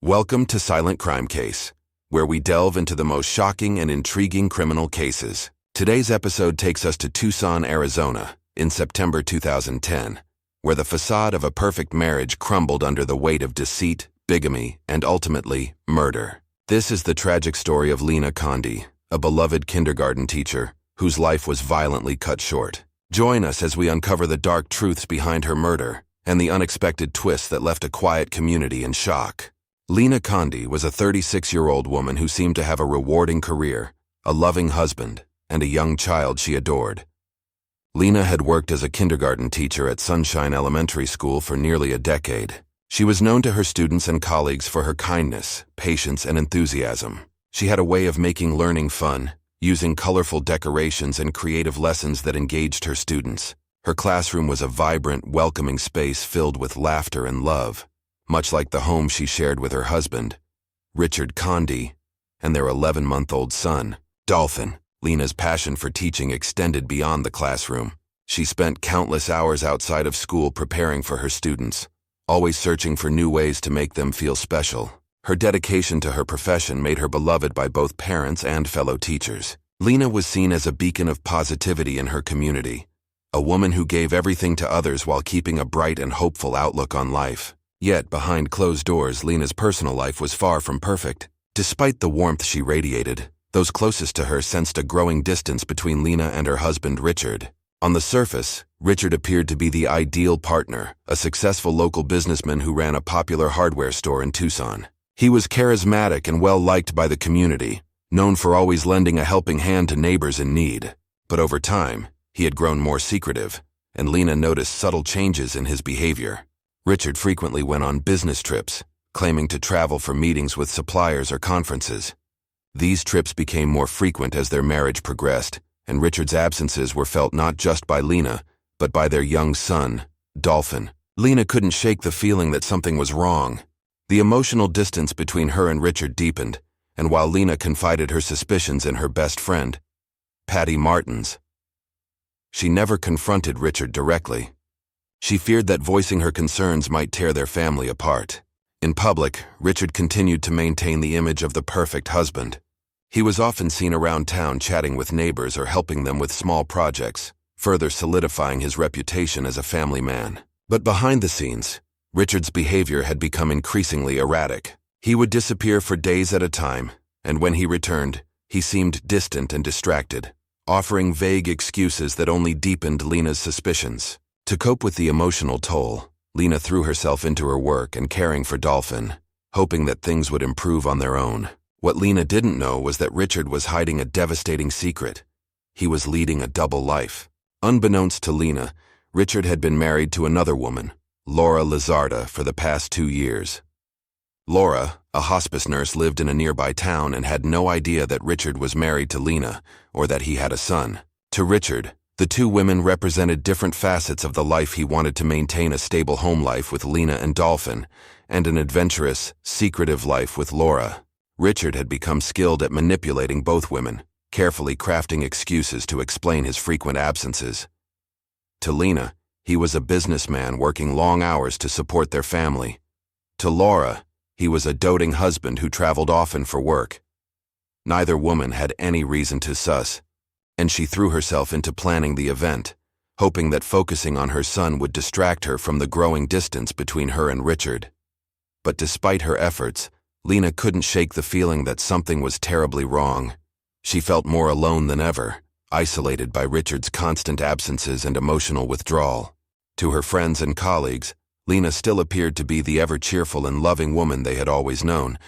Welcome to Silent Crime Case, where we delve into the most shocking and intriguing criminal cases. Today's episode takes us to Tucson, Arizona, in September 2010, where the facade of a perfect marriage crumbled under the weight of deceit, bigamy, and ultimately, murder. This is the tragic story of Lena Condi, a beloved kindergarten teacher whose life was violently cut short. Join us as we uncover the dark truths behind her murder and the unexpected twist that left a quiet community in shock. Lena Condi was a 36-year-old woman who seemed to have a rewarding career, a loving husband, and a young child she adored. Lena had worked as a kindergarten teacher at Sunshine Elementary School for nearly a decade. She was known to her students and colleagues for her kindness, patience, and enthusiasm. She had a way of making learning fun, using colorful decorations and creative lessons that engaged her students. Her classroom was a vibrant, welcoming space filled with laughter and love, much like the home she shared with her husband, Richard Condi, and their 11-month-old son, Dolphin. Lena's passion for teaching extended beyond the classroom. She spent countless hours outside of school preparing for her students, always searching for new ways to make them feel special. Her dedication to her profession made her beloved by both parents and fellow teachers. Lena was seen as a beacon of positivity in her community, a woman who gave everything to others while keeping a bright and hopeful outlook on life. Yet, behind closed doors, Lena's personal life was far from perfect. Despite the warmth she radiated, those closest to her sensed a growing distance between Lena and her husband, Richard. On the surface, Richard appeared to be the ideal partner, a successful local businessman who ran a popular hardware store in Tucson. He was charismatic and well-liked by the community, known for always lending a helping hand to neighbors in need. But over time, he had grown more secretive, and Lena noticed subtle changes in his behavior. Richard frequently went on business trips, claiming to travel for meetings with suppliers or conferences. These trips became more frequent as their marriage progressed, and Richard's absences were felt not just by Lena, but by their young son, Dolphin. Lena couldn't shake the feeling that something was wrong. The emotional distance between her and Richard deepened, and while Lena confided her suspicions in her best friend, Patty Martins, she never confronted Richard directly. She feared that voicing her concerns might tear their family apart. In public, Richard continued to maintain the image of the perfect husband. He was often seen around town chatting with neighbors or helping them with small projects, further solidifying his reputation as a family man. But behind the scenes, Richard's behavior had become increasingly erratic. He would disappear for days at a time, and when he returned, he seemed distant and distracted, offering vague excuses that only deepened Lena's suspicions. To cope with the emotional toll, Lena threw herself into her work and caring for Dolphin, hoping that things would improve on their own. What Lena didn't know was that Richard was hiding a devastating secret. He was leading a double life. Unbeknownst to Lena, Richard had been married to another woman, Laura Lizarda, for the past 2 years. Laura, a hospice nurse, lived in a nearby town and had no idea that Richard was married to Lena or that he had a son. To Richard, the two women represented different facets of the life he wanted: to maintain a stable home life with Lena and Dolphin, and an adventurous, secretive life with Laura. Richard had become skilled at manipulating both women, carefully crafting excuses to explain his frequent absences. To Lena, he was a businessman working long hours to support their family. To Laura, he was a doting husband who traveled often for work. Neither woman had any reason to suss, and she threw herself into planning the event, hoping that focusing on her son would distract her from the growing distance between her and Richard. But despite her efforts, Lena couldn't shake the feeling that something was terribly wrong. She felt more alone than ever, isolated by Richard's constant absences and emotional withdrawal. To her friends and colleagues, Lena still appeared to be the ever-cheerful and loving woman they had always known,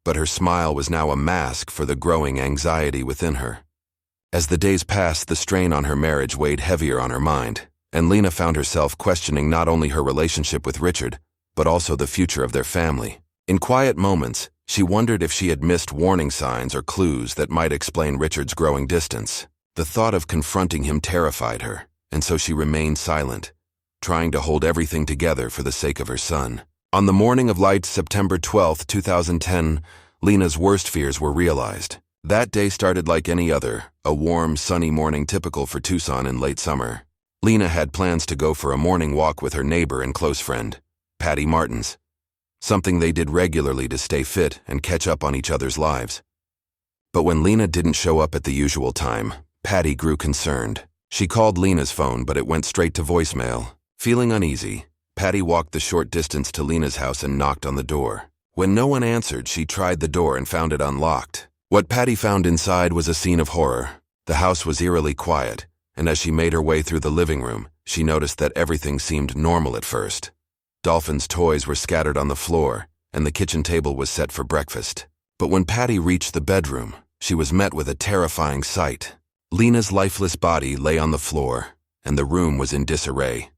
but her smile was now a mask for the growing anxiety within her. As the days passed, the strain on her marriage weighed heavier on her mind, and Lena found herself questioning not only her relationship with Richard, but also the future of their family. In quiet moments, she wondered if she had missed warning signs or clues that might explain Richard's growing distance. The thought of confronting him terrified her, and so she remained silent, trying to hold everything together for the sake of her son. On the morning of light September 12, 2010, Lena's worst fears were realized. That day started like any other, a warm, sunny morning typical for Tucson in late summer. Lena had plans to go for a morning walk with her neighbor and close friend, Patty Martins. something they did regularly to stay fit and catch up on each other's lives. But when Lena didn't show up at the usual time, Patty grew concerned. She called Lena's phone, but it went straight to voicemail. Feeling uneasy, Patty walked the short distance to Lena's house and knocked on the door. When no one answered, she tried the door and found it unlocked. What Patty found inside was a scene of horror. The house was eerily quiet, and as she made her way through the living room, she noticed that everything seemed normal at first. Dolphin's toys were scattered on the floor, and the kitchen table was set for breakfast. But when Patty reached the bedroom, she was met with a terrifying sight. Lena's lifeless body lay on the floor, and the room was in disarray.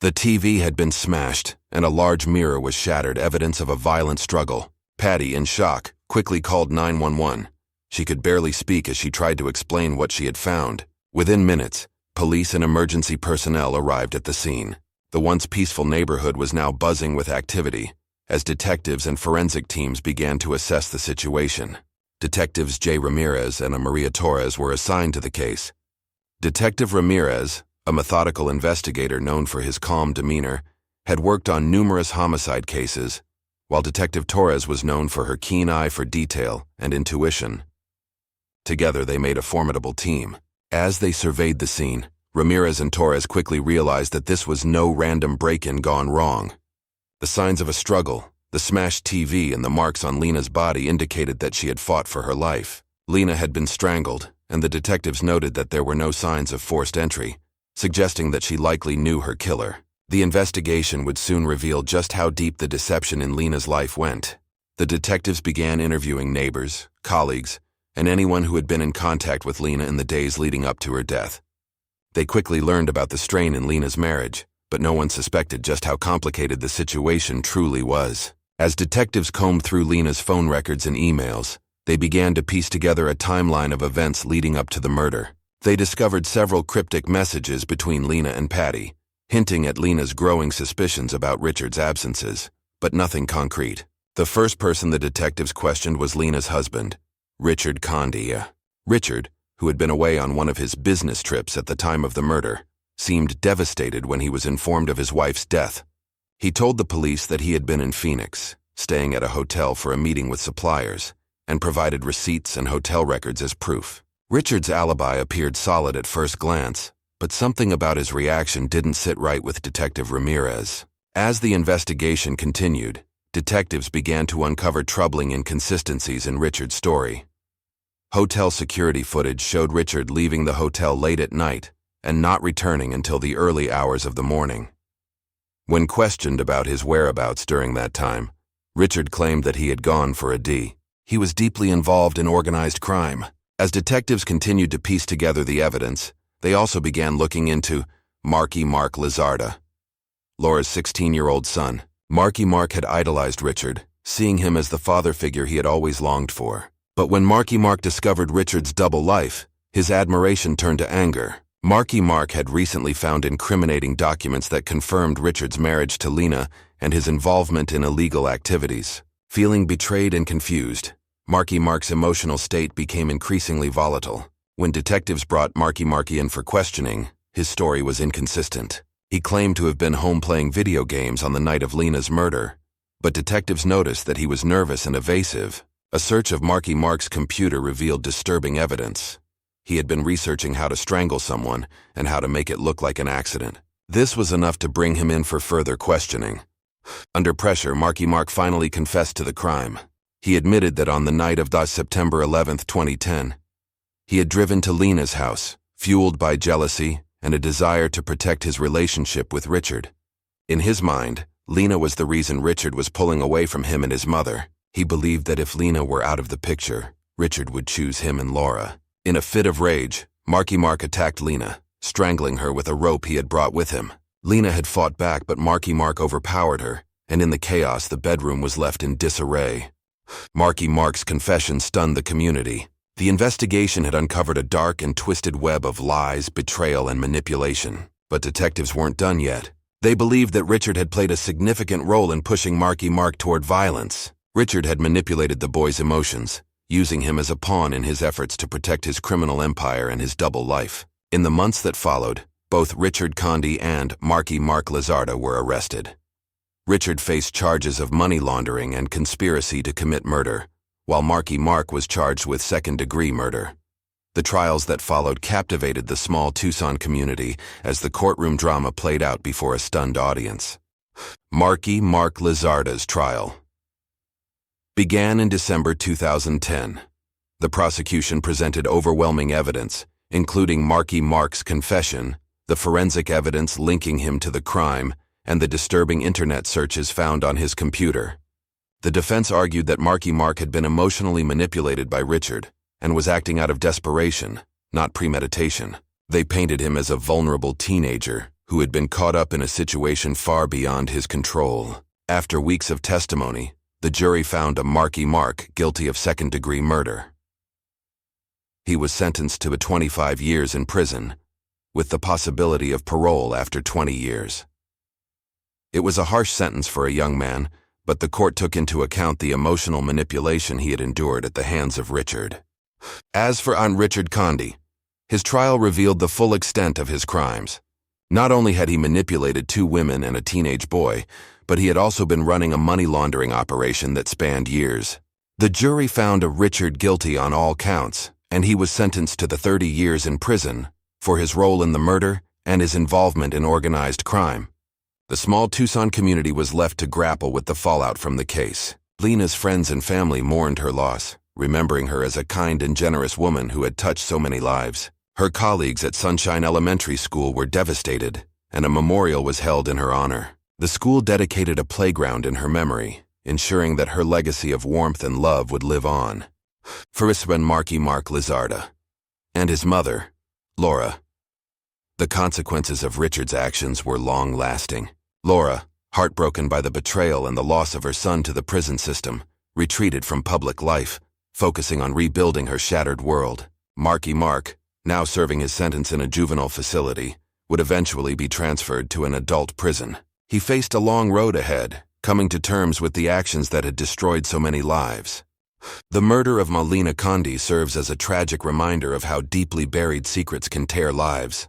The TV had been smashed, and a large mirror was shattered, evidence of a violent struggle. Patty, in shock, quickly called 911. She could barely speak as she tried to explain what she had found. Within minutes, police and emergency personnel arrived at the scene. The once peaceful neighborhood was now buzzing with activity, as detectives and forensic teams began to assess the situation. Detectives J. Ramirez and Maria Torres were assigned to the case. Detective Ramirez, a methodical investigator known for his calm demeanor, had worked on numerous homicide cases, while Detective Torres was known for her keen eye for detail and intuition. Together they made a formidable team. As they surveyed the scene, Ramirez and Torres quickly realized that this was no random break-in gone wrong. The signs of a struggle, the smashed TV, and the marks on Lena's body indicated that she had fought for her life. Lena had been strangled, and the detectives noted that there were no signs of forced entry, suggesting that she likely knew her killer. The investigation would soon reveal just how deep the deception in Lena's life went. The detectives began interviewing neighbors, colleagues, and anyone who had been in contact with Lena in the days leading up to her death. They quickly learned about the strain in Lena's marriage, but no one suspected just how complicated the situation truly was. As detectives combed through Lena's phone records and emails, they began to piece together a timeline of events leading up to the murder. They discovered several cryptic messages between Lena and Patty, hinting at Lena's growing suspicions about Richard's absences, but nothing concrete. The first person the detectives questioned was Lena's husband, Richard Conde. Richard, who had been away on one of his business trips at the time of the murder, seemed devastated when he was informed of his wife's death. He told the police that he had been in Phoenix, staying at a hotel for a meeting with suppliers, and provided receipts and hotel records as proof. Richard's alibi appeared solid at first glance, but something about his reaction didn't sit right with Detective Ramirez. As the investigation continued, detectives began to uncover troubling inconsistencies in Richard's story. Hotel security footage showed Richard leaving the hotel late at night and not returning until the early hours of the morning. When questioned about his whereabouts during that time, Richard claimed that he had gone for a D. He was deeply involved in organized crime. As detectives continued to piece together the evidence, they also began looking into Marky Mark Lizarda, Laura's 16-year-old son. Marky Mark had idolized Richard, seeing him as the father figure he had always longed for. But when Marky Mark discovered Richard's double life, his admiration turned to anger. Marky Mark had recently found incriminating documents that confirmed Richard's marriage to Lena and his involvement in illegal activities. Feeling betrayed and confused, Marky Mark's emotional state became increasingly volatile. When detectives brought Marky Mark in for questioning, his story was inconsistent. He claimed to have been home playing video games on the night of Lena's murder, but detectives noticed that he was nervous and evasive. A search of Marky Mark's computer revealed disturbing evidence. He had been researching how to strangle someone and how to make it look like an accident. This was enough to bring him in for further questioning. Under pressure, Marky Mark finally confessed to the crime. He admitted that on the night of September 11, 2010, he had driven to Lena's house, fueled by jealousy and a desire to protect his relationship with Richard. In his mind, Lena was the reason Richard was pulling away from him and his mother. He believed that if Lena were out of the picture, Richard would choose him and Laura. In a fit of rage, Marky Mark attacked Lena, strangling her with a rope he had brought with him. Lena had fought back, but Marky Mark overpowered her, and in the chaos, the bedroom was left in disarray. Marky Mark's confession stunned the community. The investigation had uncovered a dark and twisted web of lies, betrayal, and manipulation. But detectives weren't done yet. They believed that Richard had played a significant role in pushing Marky Mark toward violence. Richard had manipulated the boy's emotions, using him as a pawn in his efforts to protect his criminal empire and his double life. In the months that followed, both Richard Conde and Marky Mark Lizarda were arrested. Richard faced charges of money laundering and conspiracy to commit murder, while Marky Mark was charged with second-degree murder. The trials that followed captivated the small Tucson community as the courtroom drama played out before a stunned audience. Marky Mark Lizarda's trial began in December 2010. The prosecution presented overwhelming evidence, including Marky Mark's confession, the forensic evidence linking him to the crime, and the disturbing internet searches found on his computer. The defense argued that Marky Mark had been emotionally manipulated by Richard and was acting out of desperation, not premeditation. They painted him as a vulnerable teenager who had been caught up in a situation far beyond his control. After weeks of testimony, the jury found Marky Mark guilty of second-degree murder. He was sentenced to 25 years in prison, with the possibility of parole after 20 years. It was a harsh sentence for a young man, but the court took into account the emotional manipulation he had endured at the hands of Richard. As for Richard Conde, his trial revealed the full extent of his crimes. Not only had he manipulated 2 women and a teenage boy, but he had also been running a money laundering operation that spanned years. The jury found Richard guilty on all counts, and he was sentenced to 30 years in prison for his role in the murder and his involvement in organized crime. The small Tucson community was left to grapple with the fallout from the case. Lena's friends and family mourned her loss, remembering her as a kind and generous woman who had touched so many lives. Her colleagues at Sunshine Elementary School were devastated, and a memorial was held in her honor. The school dedicated a playground in her memory, ensuring that her legacy of warmth and love would live on. For Marky Mark Lizarda and his mother, Laura, the consequences of Richard's actions were long-lasting. Laura, heartbroken by the betrayal and the loss of her son to the prison system, retreated from public life, focusing on rebuilding her shattered world. Marky Mark, now serving his sentence in a juvenile facility, would eventually be transferred to an adult prison. He faced a long road ahead, coming to terms with the actions that had destroyed so many lives. The murder of Marlena Conde serves as a tragic reminder of how deeply buried secrets can tear lives.